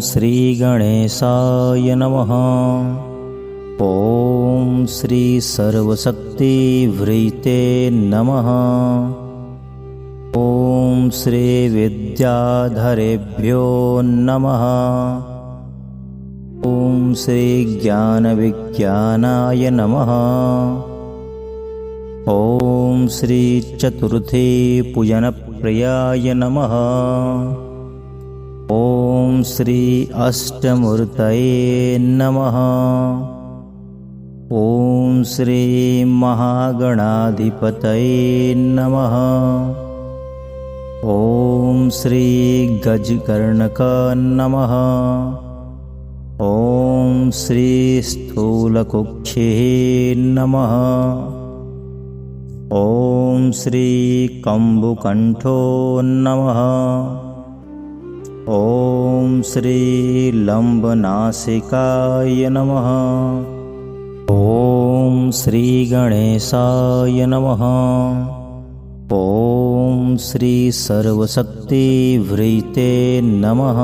श्री गणेशाय नमः। ॐ श्री सर्वशक्तिवृते नमः। ॐ श्री विद्याधरेभ्यो नमः। ॐ श्री ज्ञानविज्ञानाय नमः। ॐ श्री चतुर्थी पूजनप्रियाय नमः। ॐ श्री अष्टमूर्तये नमः। ॐ श्री महागणाधिपतये नमः। ॐ श्री गजकर्णक नमः। ॐ श्री स्थूलकुक्षे नमः। ॐ श्री कम्बुकण्ठो नमः। ॐ श्री लम्बनासिकाय नमः। ॐ श्री गणेशाय नमः। ॐ श्री सर्वशक्तिवृते नमः।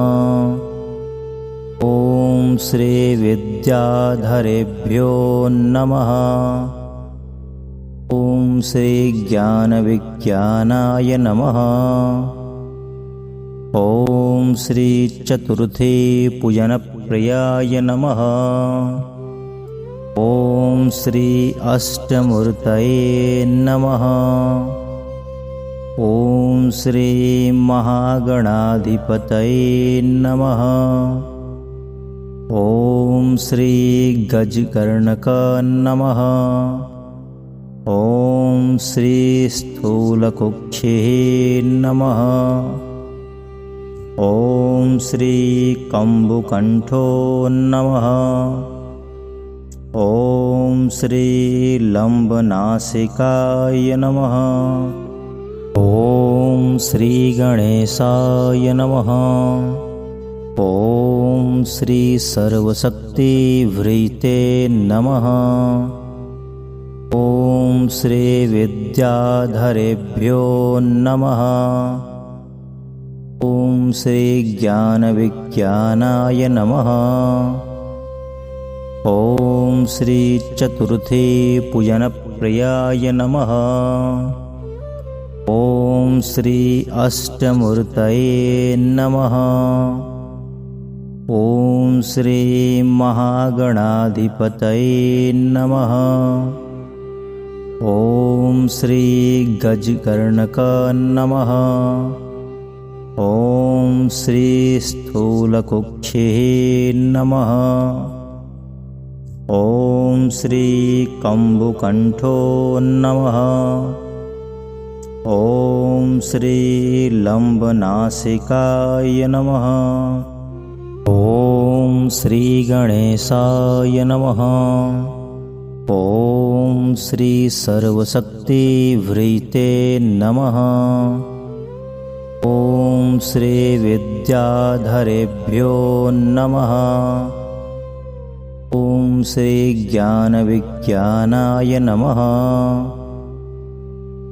ॐ श्री विद्याधरेभ्यो नमः। ॐ श्री ज्ञानविज्ञानाय नमः। ॐ श्री चतुर्थी पूजनप्रियाय नमः। ॐ श्री अष्टमूर्तये नमः। ॐ श्री महागणाधिपतये नमः। ॐ श्री गजकर्णक नमः। ॐ श्री स्थूलकुक्षे नमः। ॐ श्री कम्बुकण्ठो नमः। ॐ श्री लम्बनासिकाय नमः। ॐ श्री गणेशाय नमः। ॐ श्री सर्वशक्तिवृते नमः। ॐ श्री विद्याधरेभ्यो नमः। ॐ श्री ज्ञानविज्ञानाय नमः। ॐ श्री चतुर्थी पूजनप्रियाय नमः। ॐ श्री अष्टमूर्तये नमः। ॐ श्री महागणाधिपतये नमः। ॐ श्री गजकर्णक नमः। ॐ श्री स्थूलकुक्षे नमः। ॐ श्री कम्बुकण्ठो नमः। ॐ श्री लम्बनासिकाय नमः। ॐ श्री गणेशाय नमः। ॐ श्री सर्वशक्तिवृते नमः। ॐ श्री विद्याधरेभ्यो नमः। ॐ श्री ज्ञानविज्ञानाय नमः।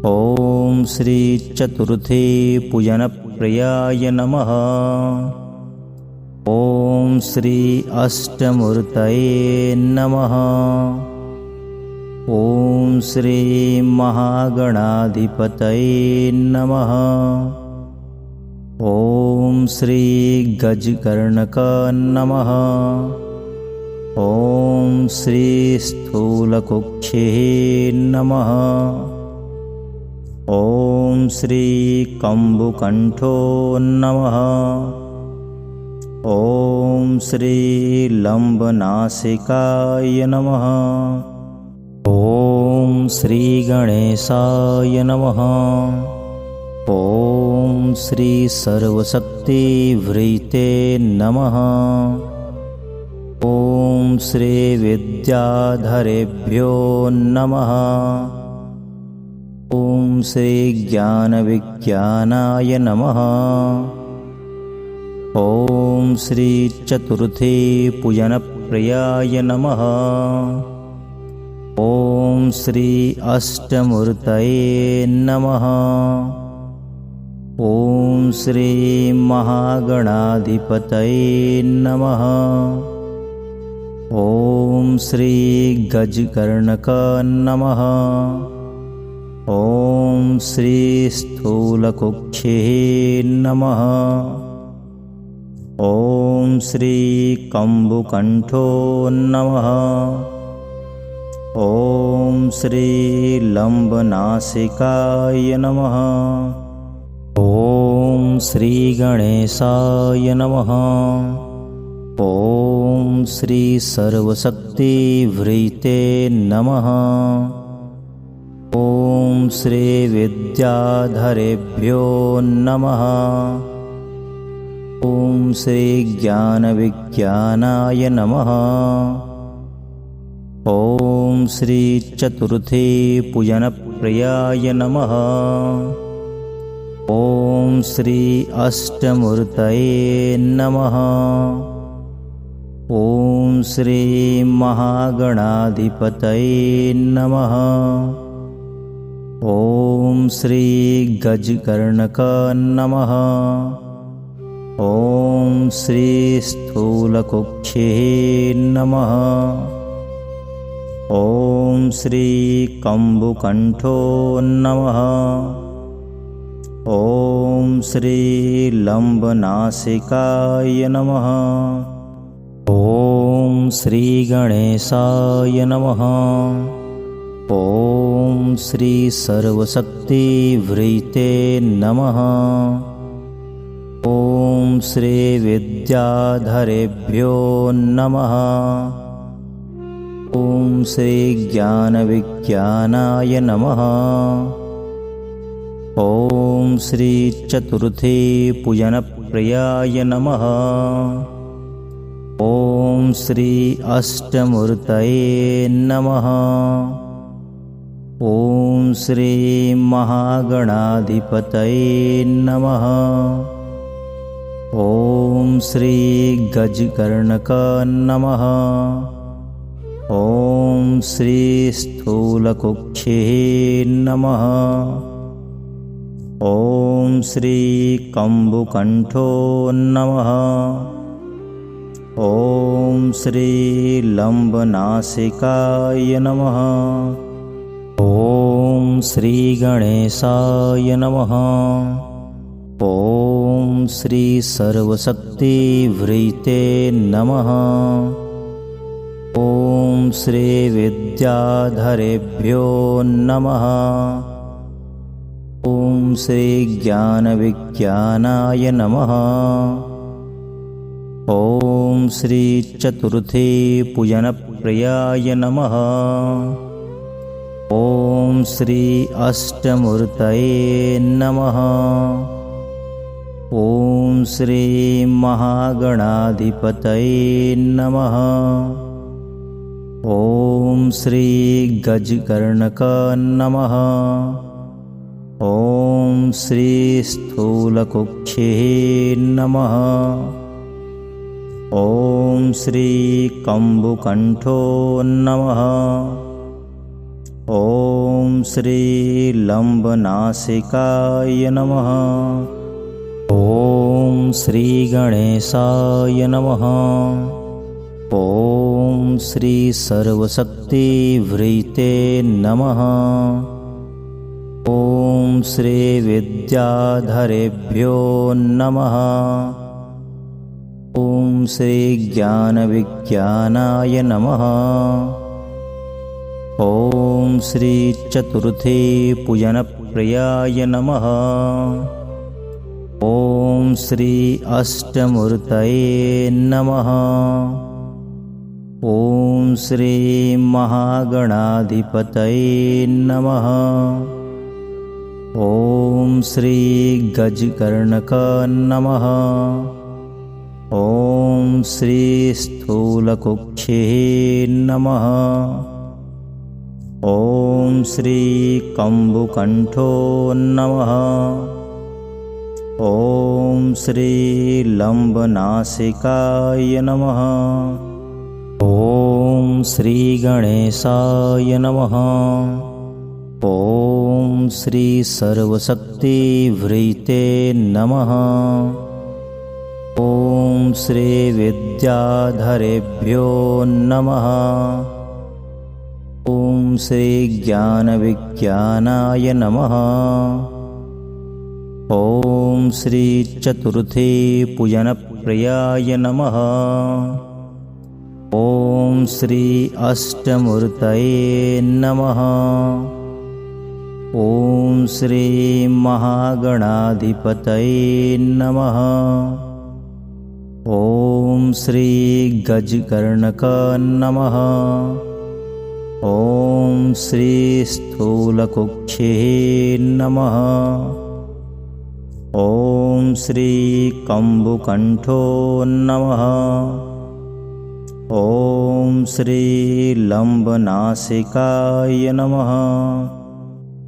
ॐ श्री चतुर्थी पूजनप्रियाय नमः। ॐ श्री अष्टमूर्तये नमः। ॐ श्री महागणाधिपतये नमः। ॐ श्री गजकर्णक नमः। ॐ श्री स्थूलकुक्षे नमः। ॐ श्री कम्बुकण्ठो नमः। ॐ श्री लम्बनासिकाय नमः। ॐ श्री गणेशाय नमः। ॐ श्री सर्वशक्तिवृते नमः। ॐ श्री विद्याधरेभ्यो नमः। ॐ श्री ज्ञानविज्ञानाय नमः। ॐ श्री चतुर्थी पूजनप्रियाय नमः। ॐ श्री अष्टमूर्तये नमः। ॐ श्री महागणाधिपतये नमः। ॐ श्री गजकर्णक नमः। ॐ श्री स्थूलकुक्षे नमः। ॐ श्री कम्बुकण्ठो नमः। ॐ श्री लम्बनासिकाय नमः। ॐ श्री गणेशाय नमः। ॐ श्री सर्वशक्तिवृते नमः। ॐ श्री विद्याधरेभ्यो नमः। ॐ श्री ज्ञानविज्ञानाय नमः। ॐ श्री चतुर्थे पूजनप्रियाय नमः। ॐ श्री अष्टमूर्तये नमः। ॐ श्री महागणाधिपतये नमः। ॐ श्री गजकर्णक नमः। ॐ श्री स्थूलकुक्षे नमः। ॐ श्री कम्बुकण्ठो नमः। ॐ श्री लम्बनासिकाय नमः। ॐ श्री गणेशाय नमः। ॐ श्री सर्वशक्तिवृते नमः। ॐ श्री विद्याधरेभ्यो नमः। ॐ श्री ज्ञानविज्ञानाय नमः। ॐ श्री चतुर्थे पूजनप्रियाय नमः। ॐ श्री अष्टमूर्तये नमः। ॐ श्री महागणाधिपतये नमः। ॐ श्री गजकर्णक नमः। ॐ श्री स्थूलकुक्षे नमः। ॐ श्री कम्बुकण्ठो नमः। ॐ श्री लम्बनासिकाय नमः। ॐ श्री गणेशाय नमः। ॐ श्री सर्वशक्तिवृते नमः। ॐ श्री विद्याधरेभ्यो नमः। ॐ श्री ज्ञानविज्ञानाय नमः। ॐ श्री चतुर्थे पूजनप्रियाय नमः। ॐ श्री अष्टमूर्तये नमः। ॐ श्री महागणाधिपतये नमः। ॐ श्री गजकर्णक नमः। ॐ श्री स्थूलकुक्षे नमः। ॐ श्री कम्बुकण्ठो नमः। ॐ श्री लम्बनासिकाय नमः। ॐ श्री गणेशाय नमः। ॐ श्री सर्वशक्तिवृते नमः। ॐ श्री विद्याधरेभ्यो नमः। ॐ श्री ज्ञानविज्ञानाय नमः। ॐ श्री चतुर्थे पूजनप्रियाय नमः। ॐ श्री अष्टमूर्तये नमः। ॐ श्री महागणाधिपतये नमः। ॐ श्री गजकर्णक नमः। ॐ श्री स्थूलकुक्षे नमः। ॐ श्री कम्बुकण्ठो नमः। ॐ श्री लम्बनासिकाय नमः। ॐ श्री गणेशाय नमः। ॐ ॐ श्री सर्वशक्तिवृते नमः। ॐ श्री विद्याधरेभ्यो नमः। ॐ श्री ज्ञानविज्ञानाय नमः। ॐ श्री चतुर्थी पूजनप्रियाय नमः। ॐ श्री अष्टमूर्तये नमः। ॐ श्री महागणाधिपतये नमः। ॐ श्री गजकर्णक नमः। ॐ श्री स्थूलकुक्षे नमः। ॐ श्री कम्बुकण्ठो नमः। ॐ श्री लम्बनासिकाय नमः।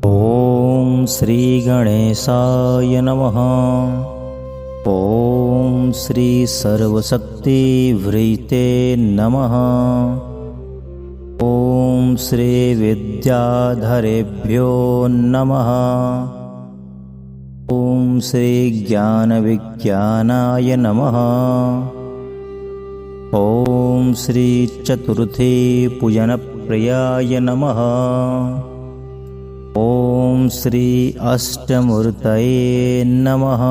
ॐ श्री गणेशाय नमः। ॐ श्री सर्वशक्तिवृते नमः। ॐ श्री विद्याधरेभ्यो नमः। ॐ श्री ज्ञानविज्ञानाय नमः। ॐ श्री चतुर्थी पूजनप्रियाय नमः। ॐ श्री अष्टमूर्तये नमः।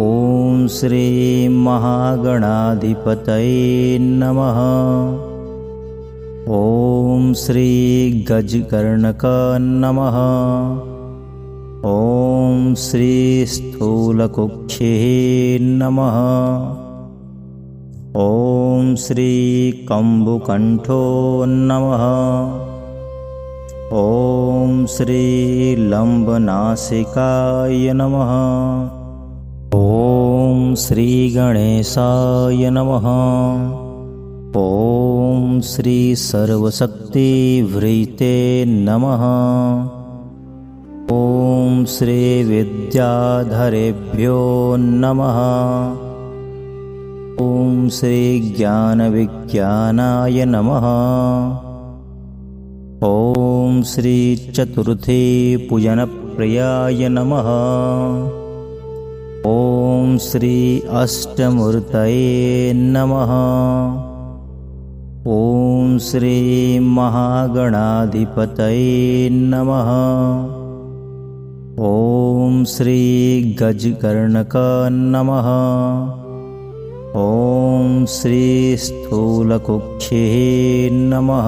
ॐ श्री महागणाधिपतये नमः। ॐ श्री गजकर्णक नमः। ॐ श्री स्थूलकुक्षे नमः। ॐ श्री कम्बुकण्ठो नमः। ॐ श्री लम्बनासिकाय नमः। ॐ श्री गणेशाय नमः। ॐ श्री सर्वशक्तिवृते नमः। ॐ श्री विद्याधरेभ्यो नमः। ॐ श्री ज्ञानविज्ञानाय नमः। ॐ श्री चतुर्थी पूजनप्रियाय नमः। ॐ श्री अष्टमूर्तये नमः। ॐ श्री महागणाधिपतये नमः। ॐ श्री गजकर्णक नमः। ॐ श्री स्थूलकुक्षे नमः।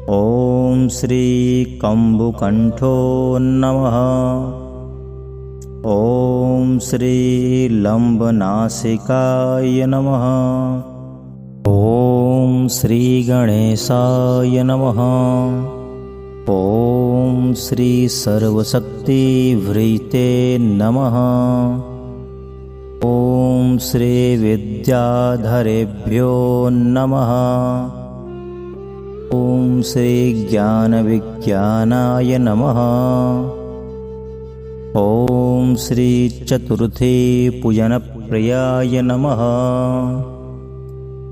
ॐ श्री कम्बुकण्ठो नमः। ॐ श्री लम्बनासिकाय नमः। ॐ श्री गणेशाय नमः। ॐ श्री सर्वशक्तिवृते नमः। ॐ श्री विद्याधरेभ्यो नमः। ॐ श्री ज्ञानविज्ञानाय नमः। ॐ श्री चतुर्थी पूजनप्रियाय नमः।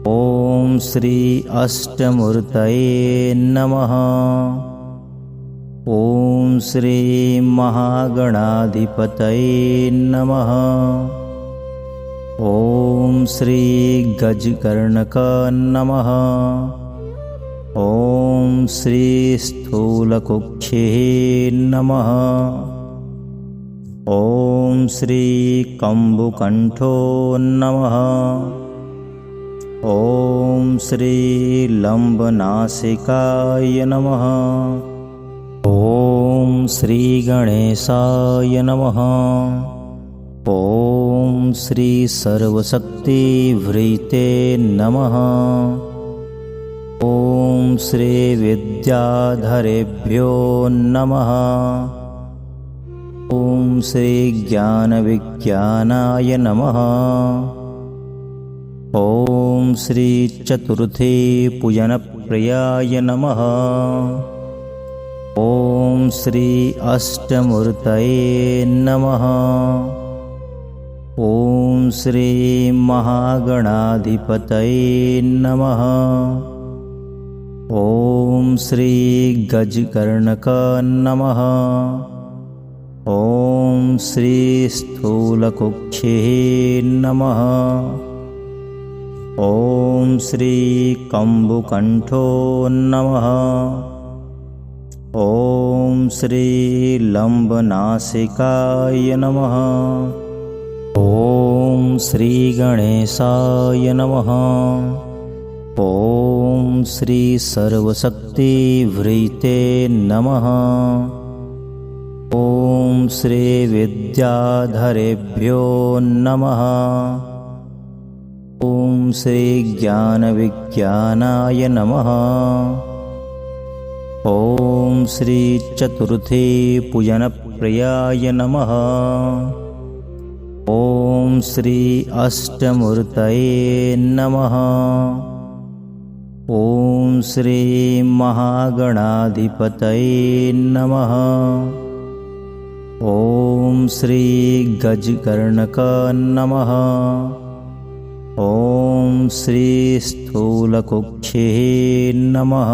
ॐ श्री अष्टमूर्तये नमः। ॐ श्री महागणाधिपतये नमः। ॐ श्री गजकर्णक नमः। ॐ श्री स्थूलकुक्षे नमः। ॐ श्री कम्बुकण्ठो नमः। ॐ श्री लम्बनासिकाय नमः। ॐ श्री गणेशाय नमः। ॐ श्री सर्वशक्तिवृते नमः। ॐ श्री विद्याधरेभ्यो नमः। ॐ श्री ज्ञानविज्ञानाय नमः। ॐ श्री चतुर्थी पूजनप्रियाय नमः। ॐ श्री अष्टमूर्तये नमः। ॐ श्री महागणाधिपतये नमः। ॐ श्री गजकर्णक नमः। ॐ श्री स्थूलकुक्षे नमः। ॐ श्री कम्बुकण्ठो नमः। ॐ श्री लम्बनासिकाय नमः। ॐ श्री गणेशाय नमः। ॐ श्री सर्वशक्तिवृते नमः। ॐ श्री विद्याधरेभ्यो नमः। ॐ श्री ज्ञानविज्ञानाय नमः। ॐ श्री चतुर्थी पूजनप्रियाय नमः। ॐ श्री अष्टमूर्तये नमः। ॐ श्री महागणाधिपतये नमः। ॐ श्री गजकर्णक नमः। ॐ श्री स्थूलकुक्षे नमः।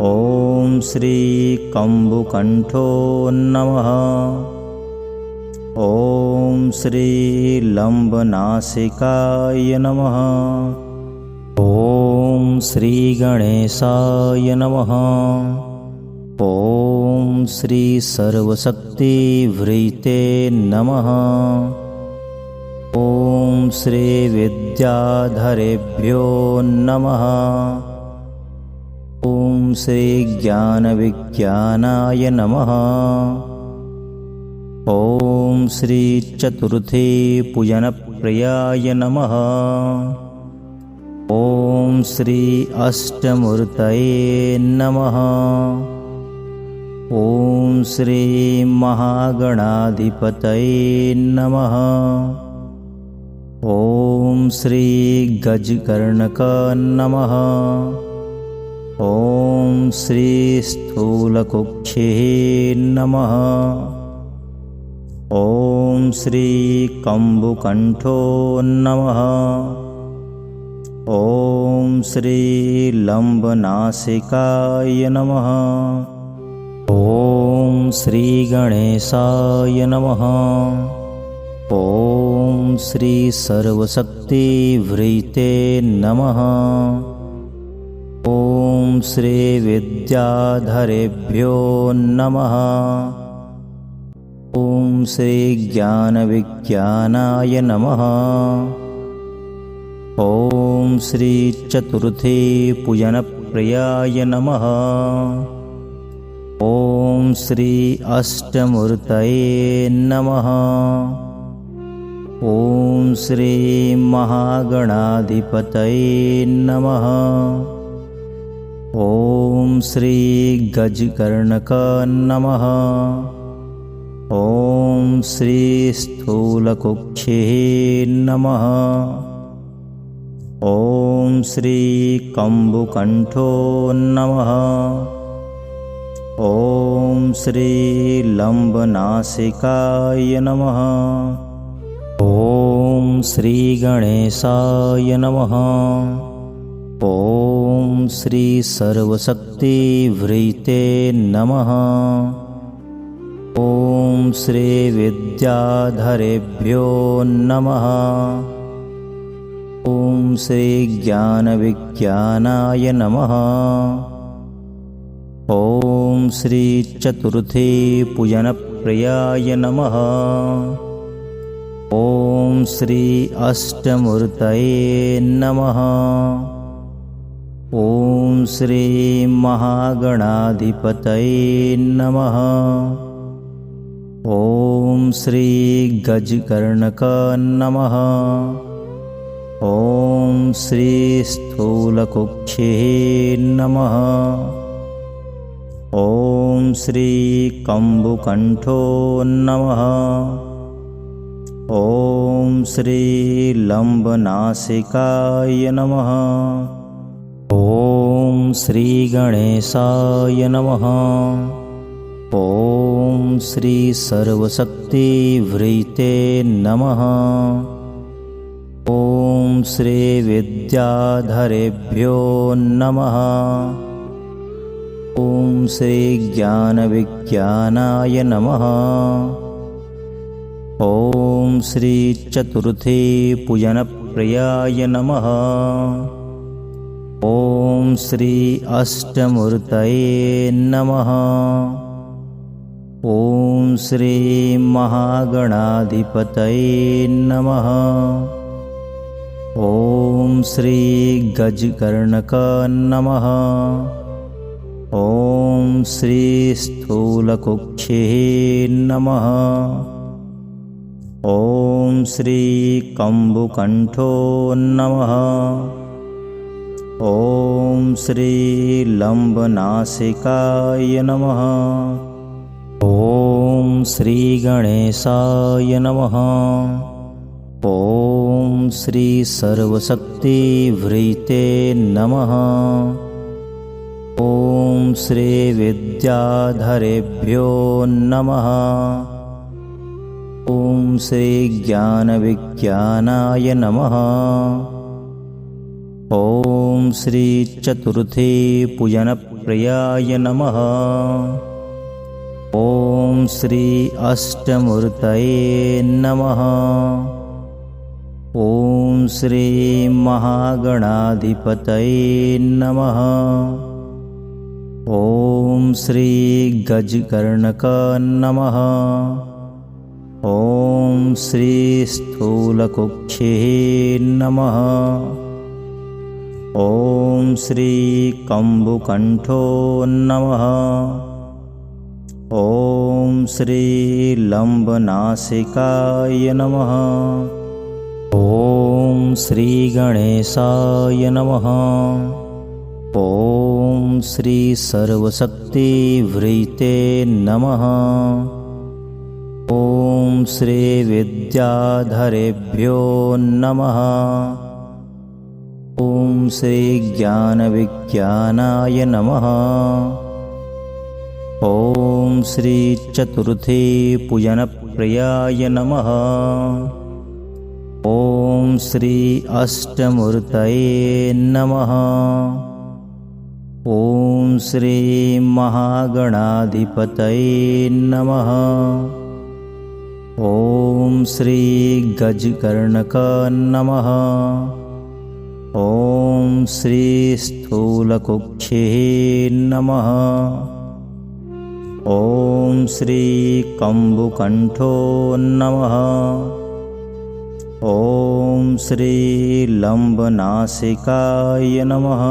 ॐ श्री कम्बुकण्ठो नमः। ॐ श्री लम्बनासिकाय नमः। ॐ श्री गणेशाय नमः। ॐ श्री सर्वशक्तिवृते नमः। ॐ श्री विद्याधरेभ्यो नमः। ॐ श्री ज्ञानविज्ञानाय नमः। ॐ श्री चतुर्थी पूजनप्रियाय नमः। ॐ श्री अष्टमूर्तये नमः। ॐ श्री महागणाधिपतये नमः। ॐ श्री गजकर्णक नमः। ॐ श्री स्थूलकुक्षे नमः। ॐ श्री कम्बुकण्ठो नमः। ॐ श्री लम्बनासिकाय नमः। ॐ श्री गणेशाय नमः। ॐ श्री सर्वशक्तिवृते नमः। ॐ श्री विद्याधरेभ्यो नमः। ॐ श्री ज्ञानविज्ञानाय नमः। ॐ श्री चतुर्थी पूजनप्रियाय नमः। ॐ श्री अष्टमूर्तये नमः। ॐ श्री महागणाधिपतये नमः। ॐ श्री गजकर्णक नमः। ॐ श्री स्थूलकुक्षे नमः। ॐ श्री कम्बुकण्ठो नमः। ॐ श्री लम्बनासिकाय नमः। ॐ श्री गणेशाय नमः। ॐ श्री सर्वशक्तिवृते नमः। ॐ श्री विद्याधरेभ्यो नमः। ॐ श्री ज्ञानविज्ञानाय नमः। ॐ श्री चतुर्थी पूजनप्रियाय नमः। ॐ श्री अष्टमूर्तये नमः। ॐ श्री महागणाधिपतये नमः। ॐ श्री गजकर्णक नमः। ॐ श्री स्थूलकुक्षे नमः। ॐ श्री कम्बुकण्ठो नमः। ॐ श्री लम्बनासिकाय नमः। ॐ श्री गणेशाय नमः। ॐ श्री सर्वशक्तिवृते नमः। ॐ श्रीविद्याधरेभ्यो नमः। ॐ श्रीज्ञानविज्ञानाय नमः। ॐ श्रीचतुर्थी पूजनप्रियाय नमः। ॐ श्री अष्टमूर्तये नमः। ॐ श्री महागणाधिपतये नमः। ॐ श्री गजकर्णक नमः। ॐ श्री स्थूलकुक्षे नमः। ॐ श्री कम्बुकण्ठो नमः। ॐ श्री लम्बनासिकाय नमः। ॐ श्री गणेशाय नमः। ॐ श्री सर्वशक्तिवृते नमः। ॐ श्री विद्याधरेभ्यो नमः। ॐ श्री ज्ञानविज्ञानाय नमः। ॐ श्री चतुर्थी पूजनप्रियाय नमः। ॐ श्री अष्टमूर्तये नमः। ॐ श्री महागणाधिपतये नमः। ॐ श्री गजकर्णक नमः। ॐ श्री स्थूलकुक्षे नमः। ॐ श्री कम्बुकण्ठो नमः। ॐ श्री लम्बनासिकाय नमः। ॐ श्री गणेशाय नमः। ॐ श्री सर्वशक्तिवृते नमः। ॐ श्री विद्याधरेभ्यो नमः। ॐ श्री ज्ञानविज्ञानाय नमः। ॐ श्री चतुर्थी पूजनप्रियाय नमः। ॐ श्री अष्टमूर्तये नमः। ॐ श्री महागणाधिपतये नमः। ॐ श्री गजकर्णक नमः। ॐ श्री स्थूलकुक्षे नमः। ॐ श्री कम्बुकण्ठो नमः। ॐ श्री लम्बनासिकाय नमः।